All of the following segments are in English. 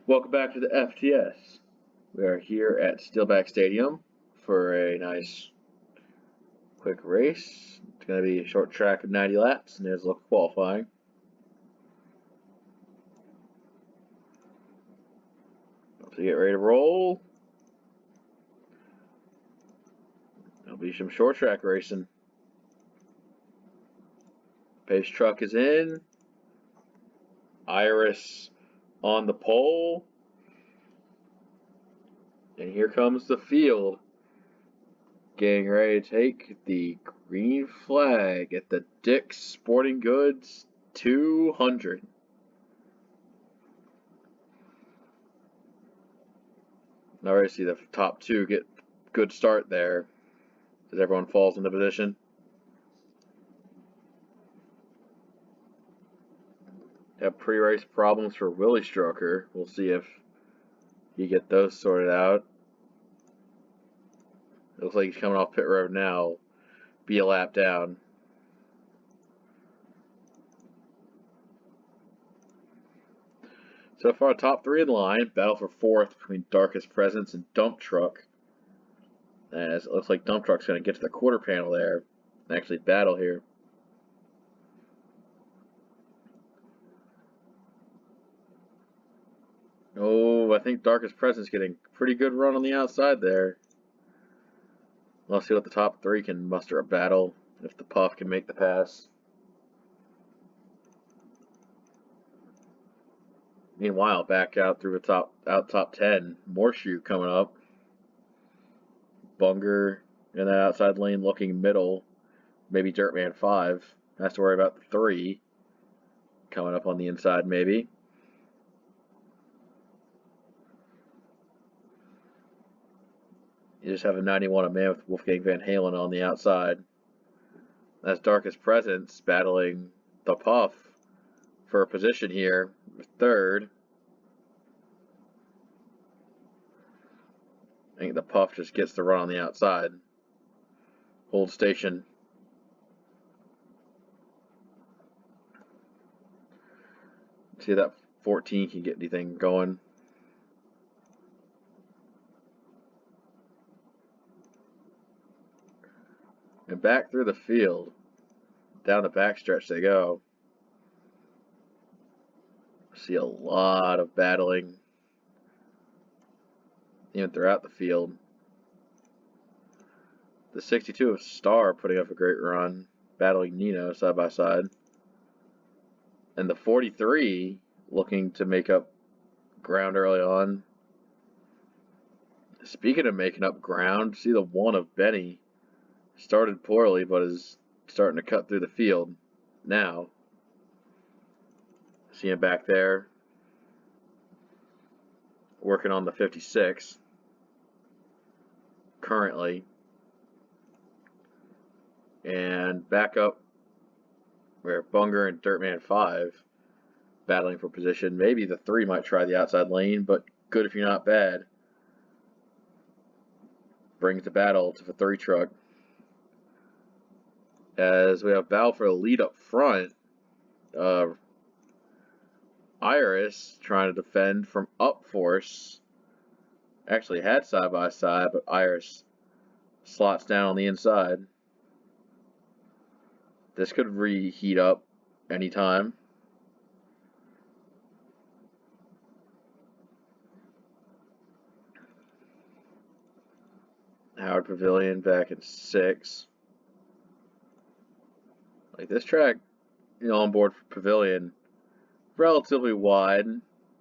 Welcome back to the FTS. We are here at Steelback Stadium for a nice quick race. It's going to be a short track of 90 laps, and there's a local qualifying. So get ready to roll. There'll be some short track racing. Pace truck is in. Iris on the pole. And here comes the field. Getting ready to take the green flag at the Dick's Sporting Goods 200. Already see the top two get good start there as everyone falls into position. Have pre-race problems for Willie Stroker. We'll see if he get those sorted out. It looks like he's coming off pit road now. Be a lap down. So far, top three in line. Battle for fourth between Darkest Presence and Dump Truck. As it looks like Dump Truck's going to get to the quarter panel there and actually battle here. Oh, I think Darkest Presence getting a pretty good run on the outside there. Let's see what the top three can muster a battle if the Puff can make the pass. Meanwhile, back out through the top 10, Morshoe coming up. Bunger in that outside lane looking middle. Maybe Dirtman 5. Has to worry about the 3. Coming up on the inside maybe. You just have a 91 a man with Wolfgang Van Halen on the outside. That's Darkest Presence battling the Puff for a position here. Third. I think the Puff just gets the run on the outside. Hold station. See if that 14 can get anything going. And back through the field. Down the backstretch they go. See a lot of battling even throughout the field. The 62 of Star putting up a great run, battling Nino side by side. And the 43 looking to make up ground early on. Speaking of making up ground, see the 1 of Benny. Started poorly, but is starting to cut through the field now. See him back there. Working on the 56. Currently. And back up where Bunger and Dirtman 5 battling for position. Maybe the 3 might try the outside lane, but good if you're not bad. Brings the battle to the 3 truck. As we have battle for the lead up front. Iris trying to defend from up force. Actually had side by side, but Iris slots down on the inside. This could reheat up anytime. Howard Pavilion back in 6. Like this track, on board for Pavilion, relatively wide,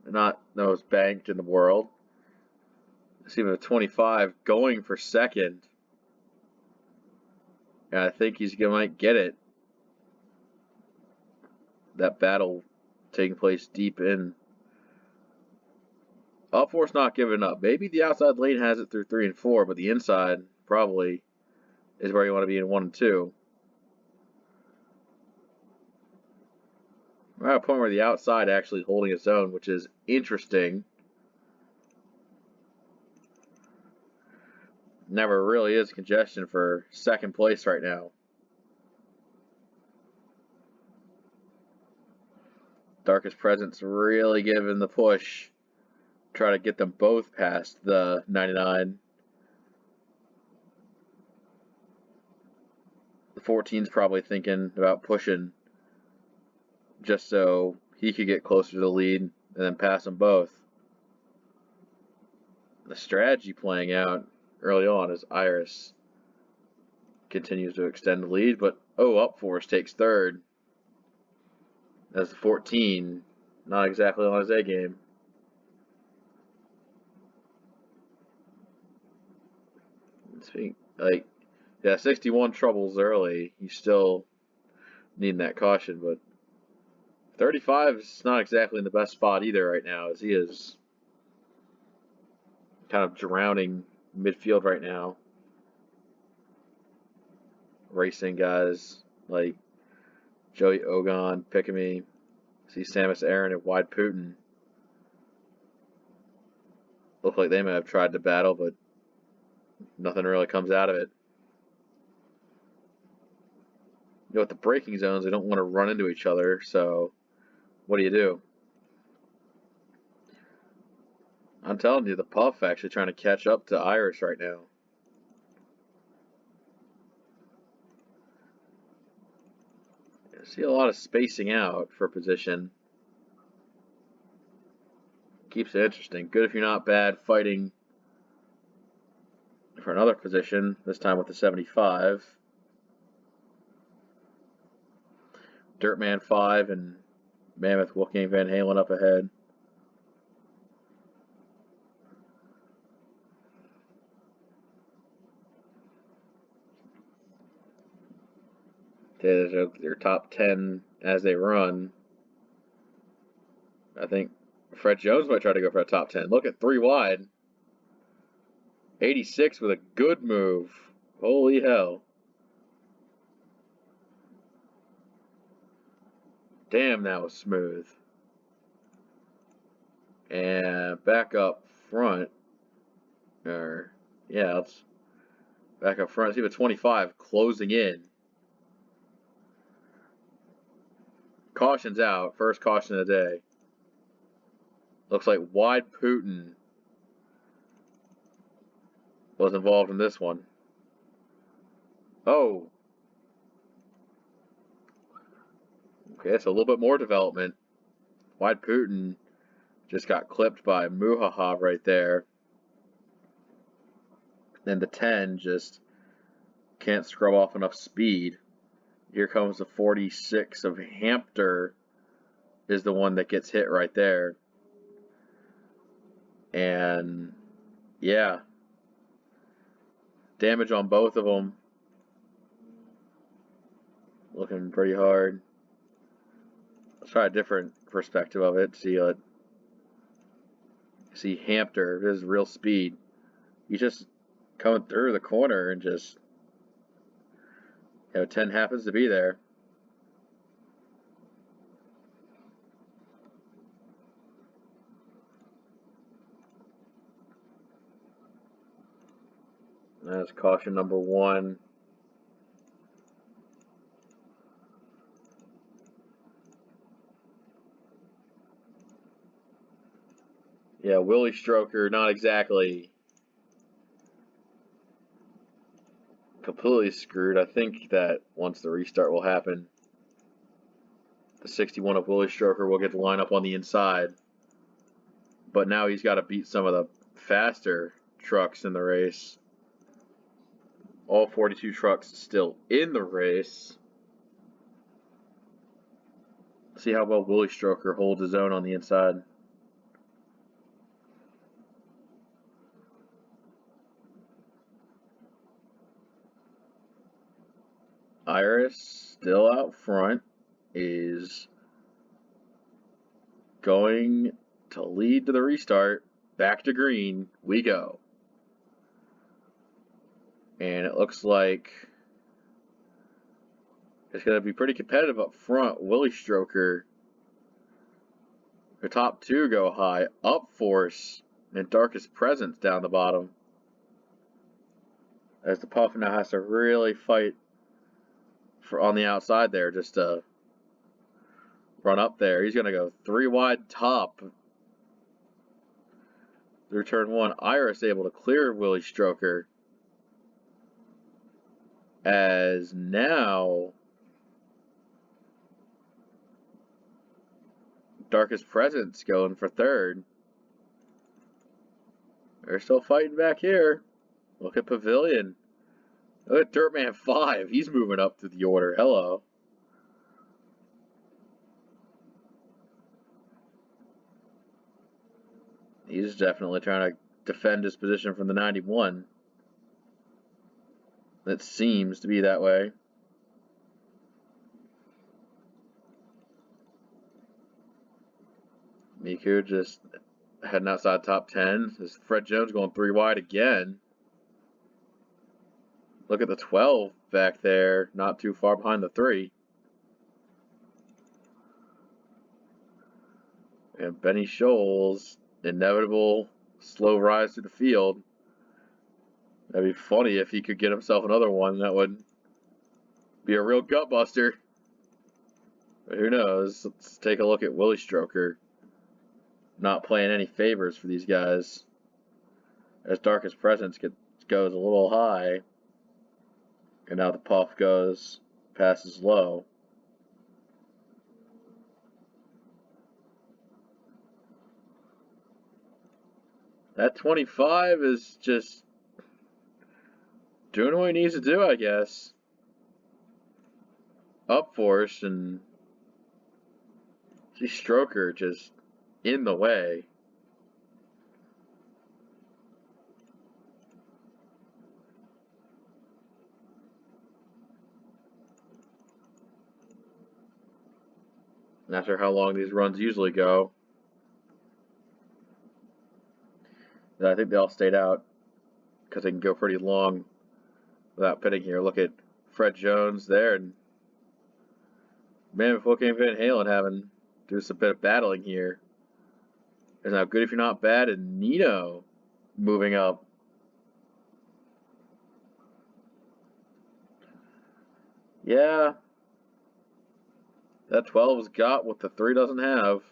not the most banked in the world. See him at 25 going for second. And I think might get it. That battle taking place deep in. Up force not giving up. Maybe the outside lane has it through 3 and 4, but the inside probably is where you want to be in 1 and 2. We're at a point where the outside actually is holding its own, which is interesting. Never really is congestion for second place right now. Darkest Presence really giving the push try to get them both past the 99. The 14's probably thinking about pushing just so he could get closer to the lead and then pass them both. The strategy playing out early on as Iris continues to extend the lead, but Up Force takes third as the 14 not exactly on his A game. Like, yeah, 61 troubles early. You still need that caution, but 35 is not exactly in the best spot either right now, as he is kind of drowning midfield right now. Racing guys like Joey Ogon, Pickamy, see Samus Aran and Wide Putin. Look like they may have tried to battle, but nothing really comes out of it. You know, with the braking zones, they don't want to run into each other, so what do? I'm telling you, the Puff actually trying to catch up to Iris right now. I see a lot of spacing out for position. Keeps it interesting. Good if you're not bad fighting for another position, this time with the 75. Dirtman 5 and Mammoth Wolfgang Van Halen up ahead. There's their top 10 as they run. I think Fred Jones might try to go for a top 10. Look at 3 wide. 86 with a good move. Holy hell. Damn, that was smooth. And back up front. Let's back up front. See the 25 closing in. Caution's out. First caution of the day. Looks like Wide Putin was involved in this one. Oh. Okay, that's a little bit more development. Wide Putin just got clipped by Muhaha right there. And the 10 just can't scrub off enough speed. Here comes the 46 of Hampter is the one that gets hit right there. And yeah, damage on both of them. Looking pretty hard. Let's try a different perspective of it. See Hampter, his real speed. He's just coming through the corner and just, 10 happens to be there. That's caution number 1. Yeah, Willie Stroker, not exactly completely screwed. I think that once the restart will happen, the 61 of Willie Stroker will get the lineup on the inside. But now he's got to beat some of the faster trucks in the race. All 42 trucks still in the race. See how well Willie Stroker holds his own on the inside. Iris, still out front, is going to lead to the restart. Back to green we go. And it looks like it's going to be pretty competitive up front. Willie Stroker, the top 2 go high. Up Force and Darkest Presence down the bottom. As the Puff now has to really fight on the outside there just to run up there. He's going to go 3 wide top. through turn 1. Iris able to clear Willie Stroker. As now Darkest Presence going for third. They're still fighting back here. Look at Pavilion. Look at Dirtman 5. He's moving up through the order. Hello. He's definitely trying to defend his position from the 91. It seems to be that way. Miku just heading outside top 10. This Fred Jones going 3 wide again. Look at the 12 back there, not too far behind the 3. And Benny Scholes, inevitable slow rise to the field. That'd be funny if he could get himself another one. That would be a real gut buster. But who knows? Let's take a look at Willie Stroker. Not playing any favors for these guys. As Darkest Presence goes a little high. And now the puff passes low. That 25 is just doing what he needs to do, I guess. Up force and see Stroker just in the way. Not sure how long these runs usually go. I think they all stayed out because they can go pretty long without pitting here. Look at Fred Jones there, and man, before came Van Halen do some bit of battling here. It's not good if you're not bad, and Nino moving up. Yeah, that 12's got what the 3 doesn't have.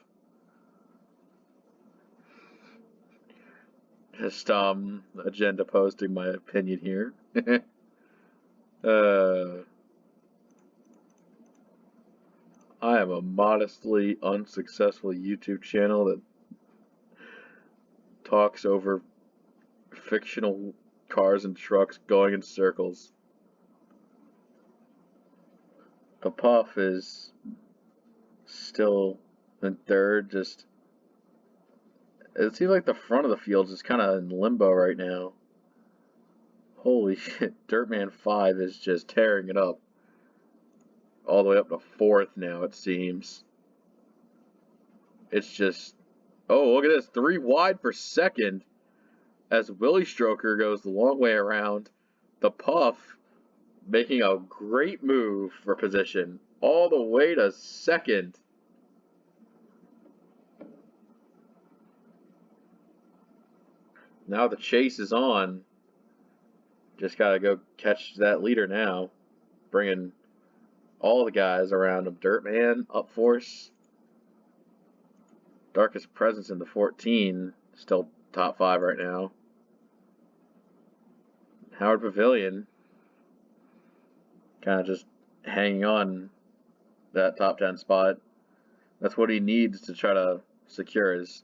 Just agenda posting my opinion here. I am a modestly unsuccessful YouTube channel that talks over fictional cars and trucks going in circles. The puff is still in third, just it seems like the front of the field is kind of in limbo right now. Holy shit, Dirtman 5 is just tearing it up. All the way up to 4th now, it seems. It's just, oh, look at this, 3 wide for 2nd. As Willie Stroker goes the long way around. The puff making a great move for position. All the way to 2nd. Now the chase is on. Just gotta go catch that leader now. Bringing all the guys around him. Dirtman, up force. Darkest Presence in the 14. Still top 5 right now. Howard Pavilion. Kind of just hanging on that top 10 spot. That's what he needs to try to secure his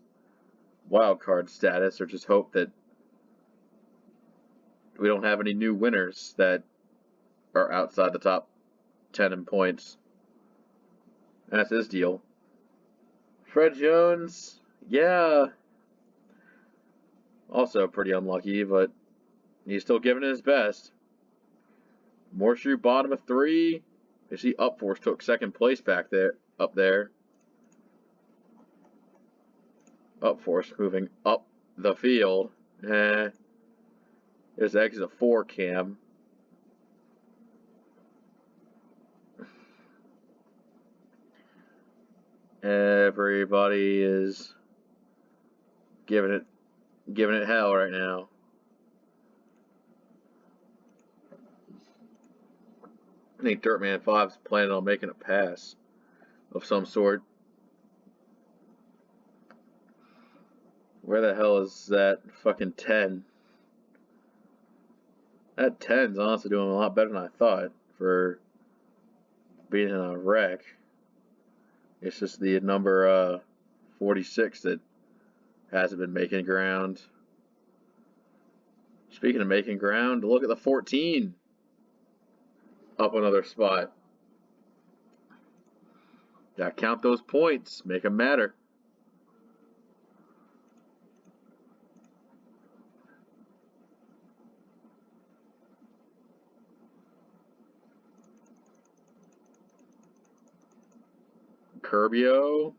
wild card status, or just hope that we don't have any new winners that are outside the top 10 in points. And that's his deal. Fred Jones, yeah, also pretty unlucky, but he's still giving it his best. Morshoe bottom of 3. You see Upforce took 2nd place back there, up there. Upforce moving up the field. There's exit 4 cam. Everybody is giving it hell right now. I think Dirtman 5's planning on making a pass of some sort. Where the hell is that fucking 10? That 10's honestly doing a lot better than I thought for being in a wreck. It's just the number 46 that hasn't been making ground. Speaking of making ground, look at the 14. Up another spot. Gotta count those points. Make them matter. Curbio.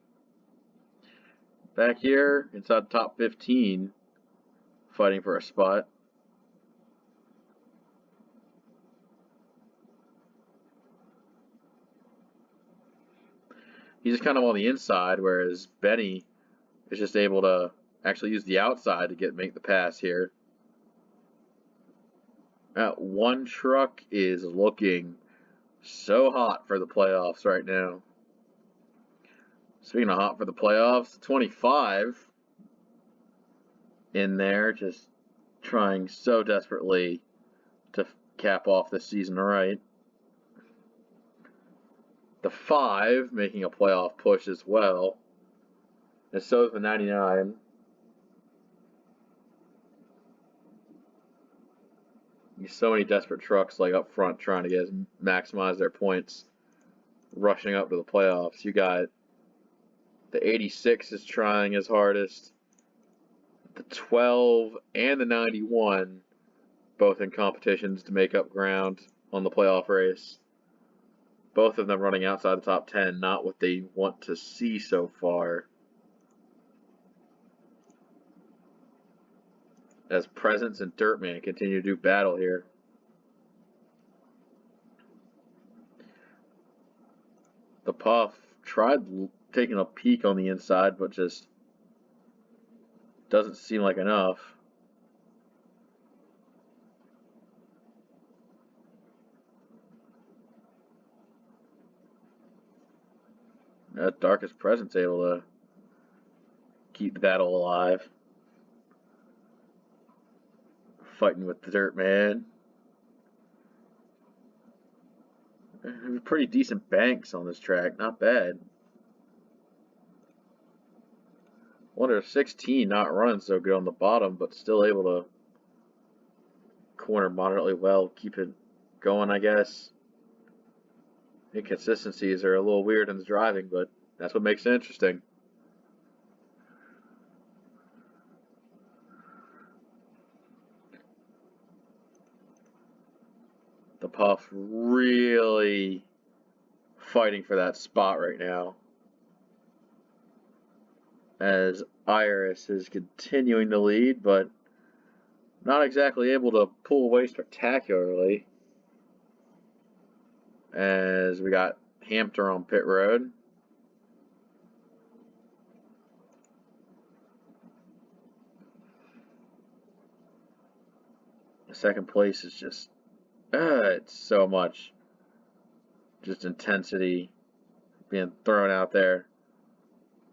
Back here, inside the top 15. Fighting for a spot. He's just kind of on the inside, whereas Benny is just able to actually use the outside to make the pass here. That one truck is looking so hot for the playoffs right now. Speaking of hot for the playoffs, 25 in there, just trying so desperately to cap off the season right. The 5 making a playoff push as well. And so is the 99. So many desperate trucks like up front trying to maximize their points, rushing up to the playoffs. You got the 86 is trying his hardest. The 12 and the 91 both in competitions to make up ground on the playoff race. Both of them running outside the top 10, not what they want to see so far. As Presence and Dirtman continue to do battle here. The Puff tried taking a peek on the inside, but just doesn't seem like enough. That Darkest Presence able to keep the battle alive. Fighting with the Dirtman. Pretty decent banks on this track, not bad. Wonder if 16 not running so good on the bottom, but still able to corner moderately well, keep it going, I guess. Inconsistencies are a little weird in the driving, but that's what makes it interesting. The Puff really fighting for that spot right now, as Iris is continuing to lead, but not exactly able to pull away spectacularly. As we got Hampter on pit road. Second place is just, it's so much just intensity being thrown out there.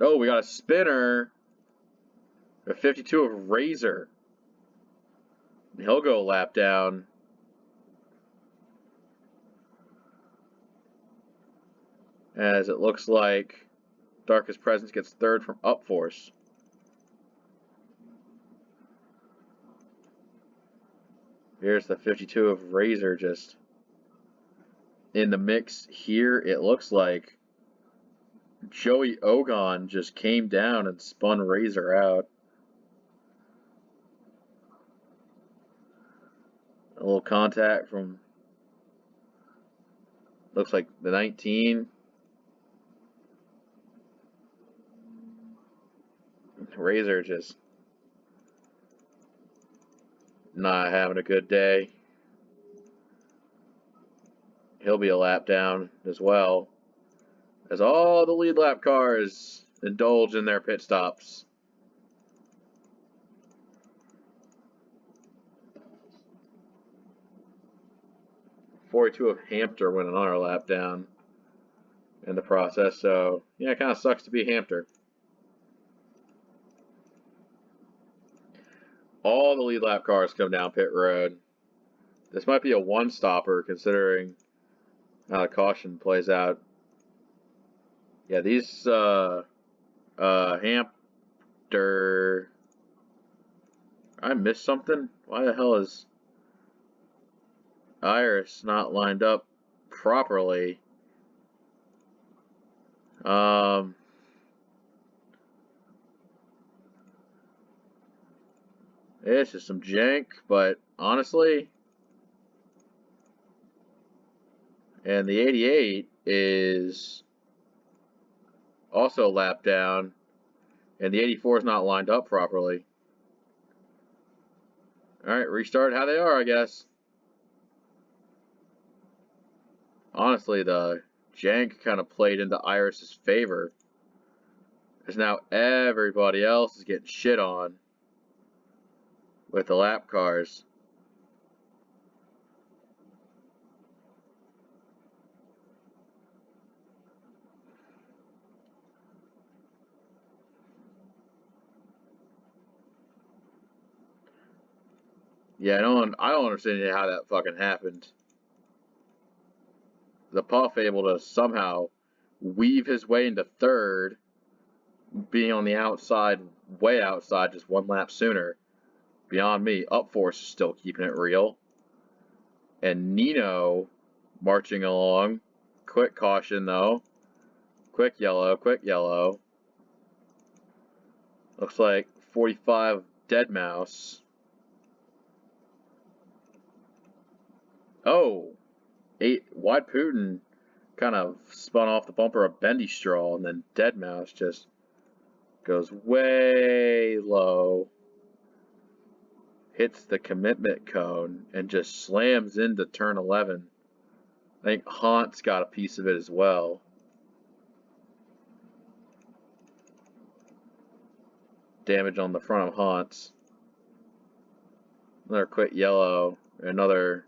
Oh, we got a spinner. A 52 of Razor. He'll go a lap down. As it looks like Darkest Presence gets third from Upforce. Here's the 52 of Razor just in the mix here. It looks like Joey Ogon just came down and spun Razor out. A little contact from, looks like the 19. Razor just not having a good day. He'll be a lap down as well, as all the lead lap cars indulge in their pit stops. .42 of Hampter went another lap down in the process, so yeah, it kind of sucks to be Hampter. All the lead lap cars come down pit road. This might be a one-stopper considering how the caution plays out. Yeah, these Hampter. I missed something? Why the hell is Iris not lined up properly? It's just some jank, but honestly, and the 88 is also a lap down, and the 84 is not lined up properly. Alright, restart how they are, I guess. Honestly, the jank kind of played into Iris's favor. Because now everybody else is getting shit on with the lap cars. Yeah, I don't understand how that fucking happened. The Puff able to somehow weave his way into third, being on the outside, way outside, just one lap sooner. Beyond me, Upforce is still keeping it real. And Nino marching along. Quick caution though. Quick yellow, quick yellow. Looks like 45 Dead Mouse. Oh, 8 Wide Putin kind of spun off the bumper of Bendy Straw, and then Dead Mouse just goes way low, hits the commitment cone, and just slams into turn 11. I think Haunt's got a piece of it as well. Damage on the front of Haunt's. Another quick yellow, another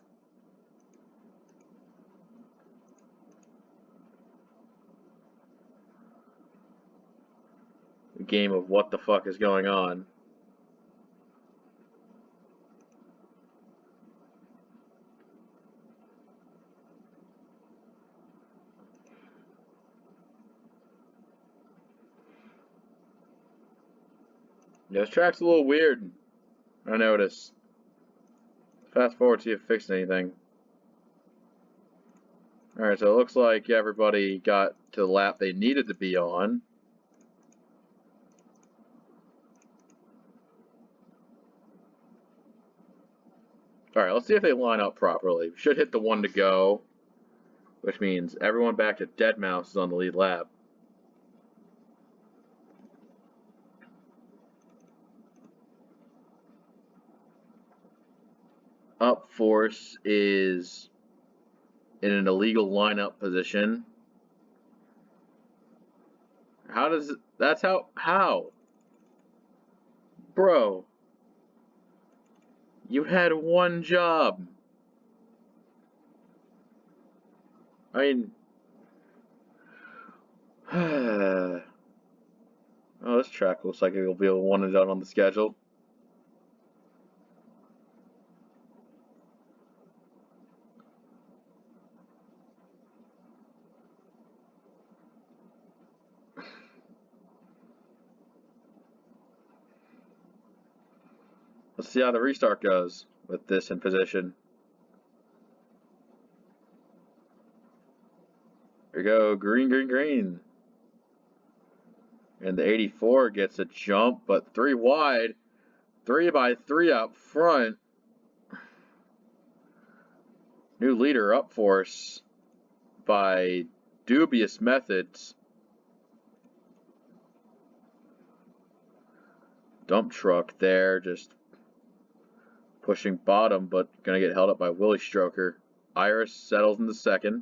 game of what the fuck is going on. Yeah, this track's a little weird, I noticed. Fast forward, see if it fixed anything. Alright, so it looks like everybody got to the lap they needed to be on. Alright, let's see if they line up properly. We should hit the 1 to go, which means everyone back to Dead Mouse is on the lead lap. Upforce is in an illegal lineup position. How does it, that's how? Bro, you had one job. I mean, oh, this track looks like it'll be a one and done on the schedule. Let's see how the restart goes with this in position. Here we go, green, green, green. And the 84 gets a jump, but 3 wide. 3 by 3 out front. New leader, Upforce, by dubious methods. Dump truck there, just pushing bottom, but gonna get held up by Willie Stroker. Iris settles in the second.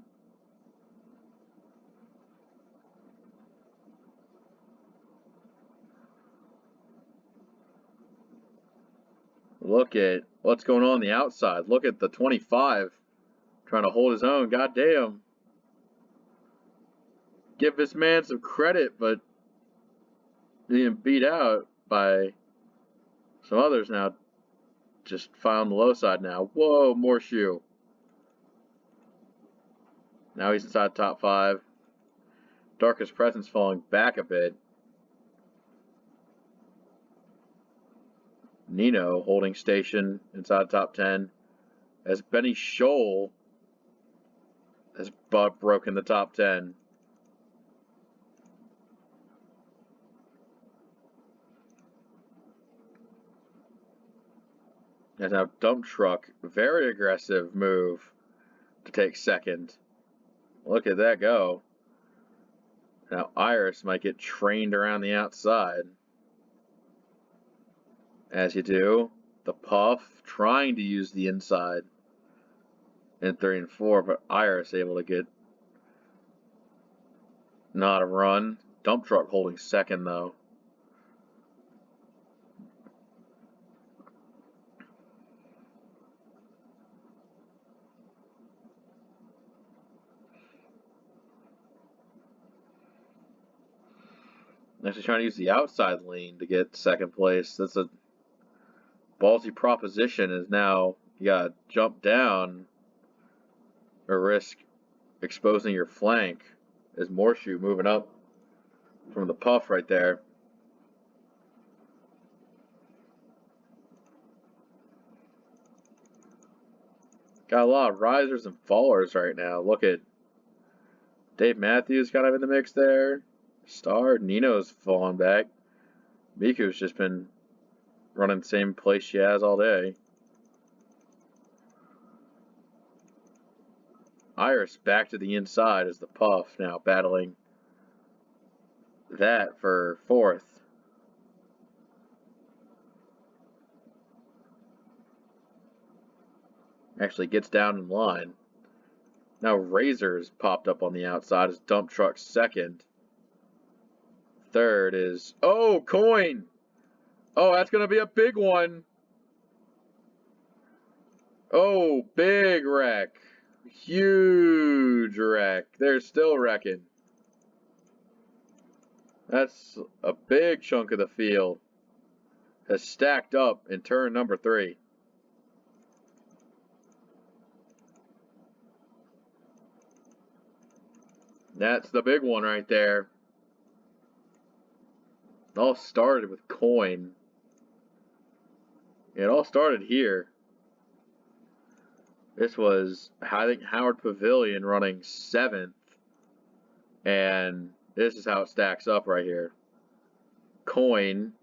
Look at what's going on the outside. Look at the 25 trying to hold his own. Goddamn. Give this man some credit, but being beat out by some others now. just found the low side now. Whoa, more shoe. Now he's inside top 5. Darkest Presence falling back a bit. Nino holding station inside top 10. As Benny Scholl has broken the top 10. And now Dump Truck, very aggressive move to take second. Look at that go. Now Iris might get trained around the outside. As you do, the Puff trying to use the inside in 3 and 4, but Iris able to get not a run. Dump Truck holding second though. Actually trying to use the outside lane to get second place. That's a ballsy proposition. Is now you gotta jump down or risk exposing your flank. As Morshoe moving up from the Puff right there. Got a lot of risers and fallers right now. Look at Dave Matthews kind of in the mix there. Star, Nino's falling back. Miku's just been running the same place she has all day. Iris back to the inside as the Puff now battling that for 4th. Actually gets down in line. Now Razor's popped up on the outside as Dump Truck 2nd. 3rd is, oh, Coin! Oh, that's going to be a big one. Oh, big wreck. Huge wreck. They're still wrecking. That's a big chunk of the field. Has stacked up in turn number 3. That's the big one right there. It all started with Coin. It all started here. This was, I think, Howard Pavilion running 7th. And this is how it stacks up right here. Coin,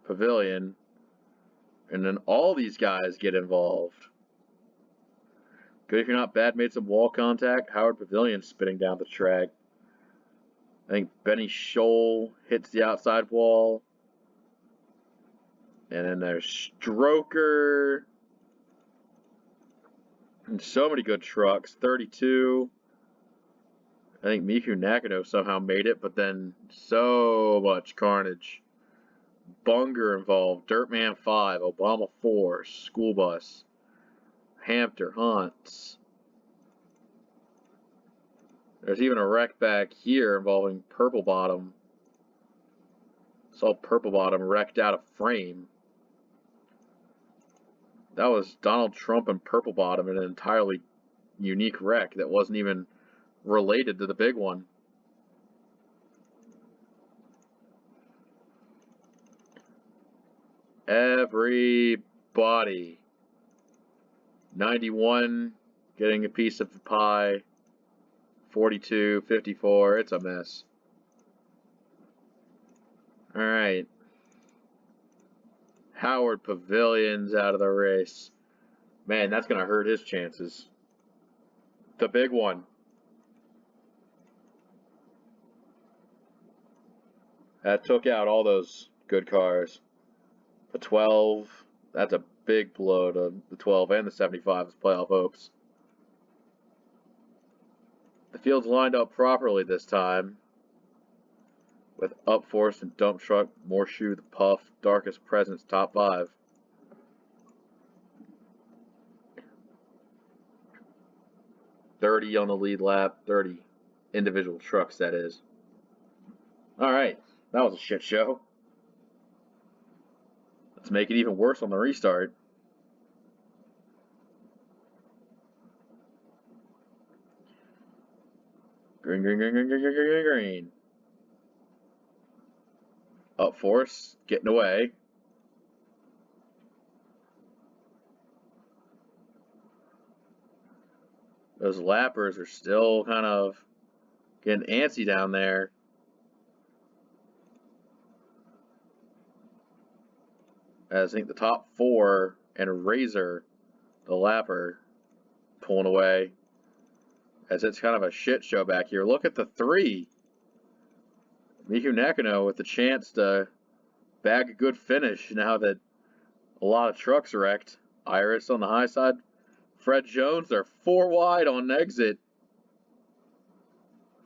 Pavilion, and then all these guys get involved. Good if you're not bad, made some wall contact. Howard Pavilion spinning down the track. I think Benny Scholl hits the outside wall. And then there's Stroker. And so many good trucks. 32. I think Miku Nakano somehow made it, but then so much carnage. Bunger involved. Dirtman 5. Obama 4. School Bus. Hampter Hunts. There's even a wreck back here involving Purple Bottom. Saw Purple Bottom wrecked out of frame. That was Donald Trump and Purple Bottom in an entirely unique wreck that wasn't even related to the big one. Everybody. 91 getting a piece of the pie. 42, 54, it's a mess. Alright. Howard Pavilion's out of the race. Man, that's going to hurt his chances. The big one. That took out all those good cars. The 12, that's a big blow to the 12 and the 75's playoff hopes. The field's lined up properly this time. With Upforce and Dump Truck, Morshoe, the Puff, Darkest Presence, top 5. $30 on the lead lap, 30 individual trucks, that is. Alright, that was a shit show. Let's make it even worse on the restart. Green. Up force, getting away. Those lappers are still kind of getting antsy down there. As I think the top 4 and Razor, the lapper, pulling away. As it's kind of a shit show back here. Look at the 3. Miku Nakano with the chance to bag a good finish now that a lot of trucks wrecked. Iris on the high side. Fred Jones, they're 4 wide on exit.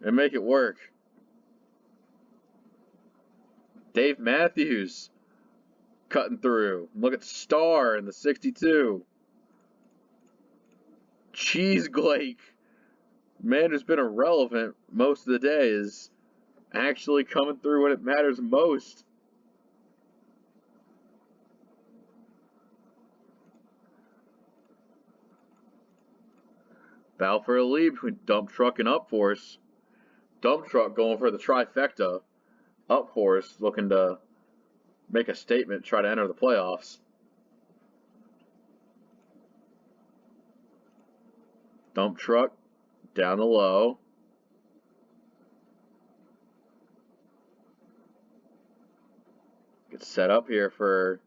And make it work. Dave Matthews cutting through. Look at Star in the 62. Cheese Glake, man who's been irrelevant most of the day, is actually coming through when it matters most. Battle for the lead between Dump Truck and Up Force. Dump Truck going for the trifecta. Up Force looking to make a statement, try to enter the playoffs. Dump Truck down the low. Gets set up here for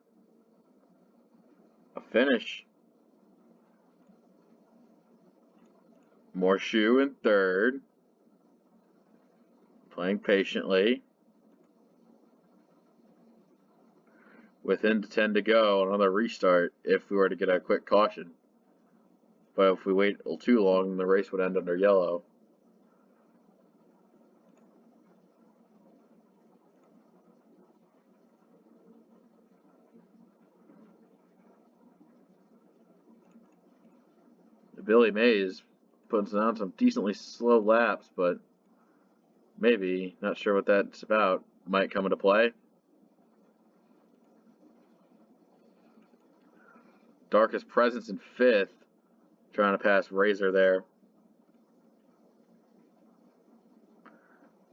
a finish. Morshoe in third. Playing patiently. Within 10 to go, another restart if we were to get a quick caution. But if we wait too long, the race would end under yellow. Billy Mays puts down some decently slow laps, but maybe, not sure what that's about, might come into play. Darkest Presence in 5th. Trying to pass Razor there.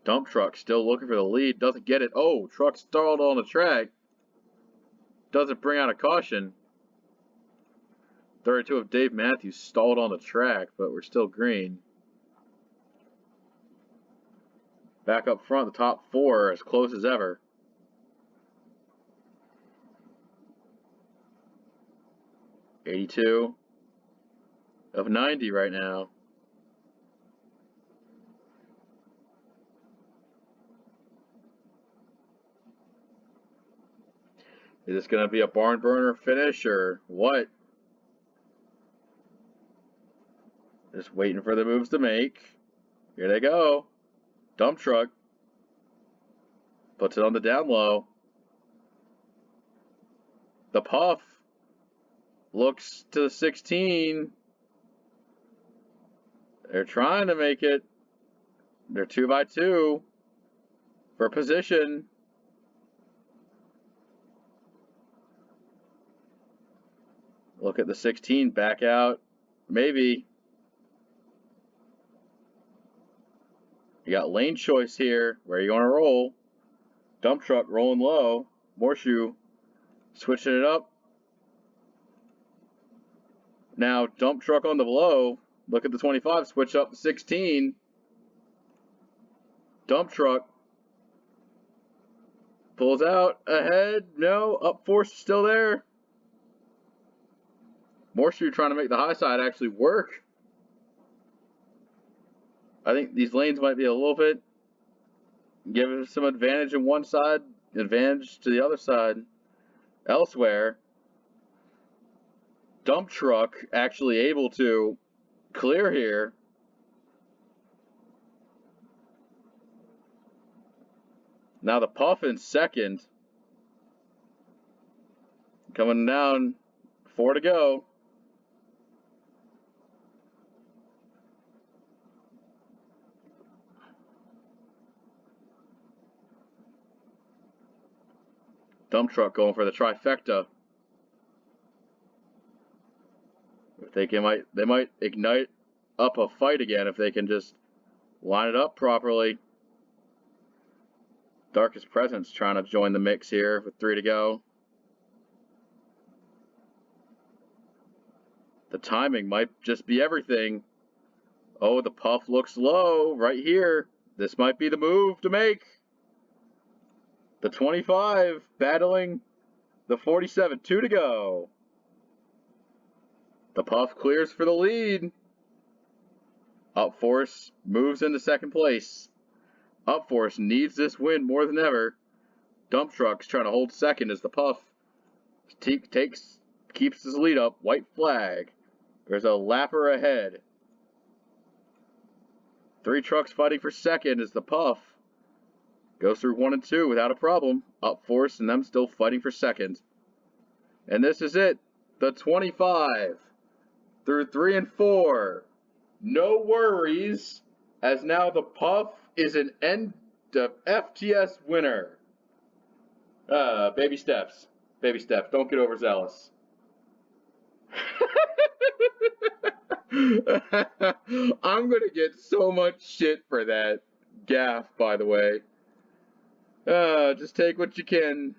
Dump Truck still looking for the lead. Doesn't get it. Oh, truck stalled on the track. Doesn't bring out a caution. 32 of Dave Matthews stalled on the track, but we're still green. Back up front, the top 4 are as close as ever. $82 of 90 right now. Is this going to be a barn burner finish or what? Just waiting for the moves to make. Here they go. Dump Truck puts it on the down low. The Puff looks to the 16. They're trying to make it. They're 2 by 2 for position. Look at the 16 back out. Maybe. You got lane choice here. Where are you going to roll? Dump Truck rolling low. Morshoe switching it up. Now Dump Truck on the low. Look at the 25. Switch up the 16. Dump Truck pulls out ahead. No. Up Force still there. Morshoe trying to make the high side actually work. I think these lanes might be a little bit giving some advantage in one side, advantage to the other side elsewhere. Dump Truck actually able to clear here. Now the Puff in second. Coming down, 4 to go. Dump Truck going for the trifecta. If they might ignite up a fight again if they can just Line it up properly. Darkest Presence trying to join the mix here with 3 to go. The timing might just be everything. Oh, the puff looks low right here. This might be the move to make. The 25 battling the 47. 2 to go. The puff clears for the lead. Upforce moves into second place. Upforce needs this win more than ever. Dump Truck's trying to hold second as the puff keeps his lead up. White flag. There's a lapper ahead. 3 trucks fighting for second as the puff goes through 1 and 2 without a problem. Upforce and them still fighting for second. And this is it. The 25 through 3 and 4. No worries, as now the puff is an FTS winner. Baby steps. Baby steps. Don't get overzealous. I'm going to get so much shit for that gaffe, by the way. Just take what you can.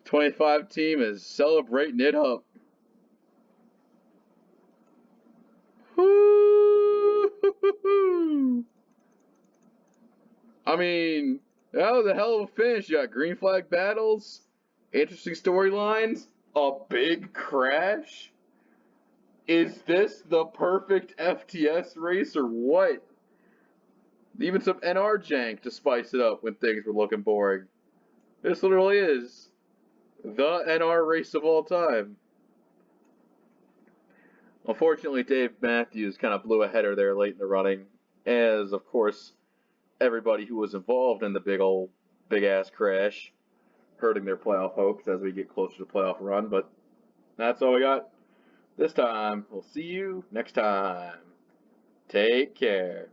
25 team is celebrating it up. I mean, that was a hell of a finish. You got green flag battles, interesting storylines, a big crash. Is this the perfect FTS race or what? Even some NR jank to spice it up when things were looking boring. This literally is the NR race of all time. Unfortunately, Dave Matthews kind of blew a header there late in the running, as, of course, everybody who was involved in the big-ass crash, hurting their playoff hopes as we get closer to playoff run. But that's all we got this time. We'll see you next time. Take care.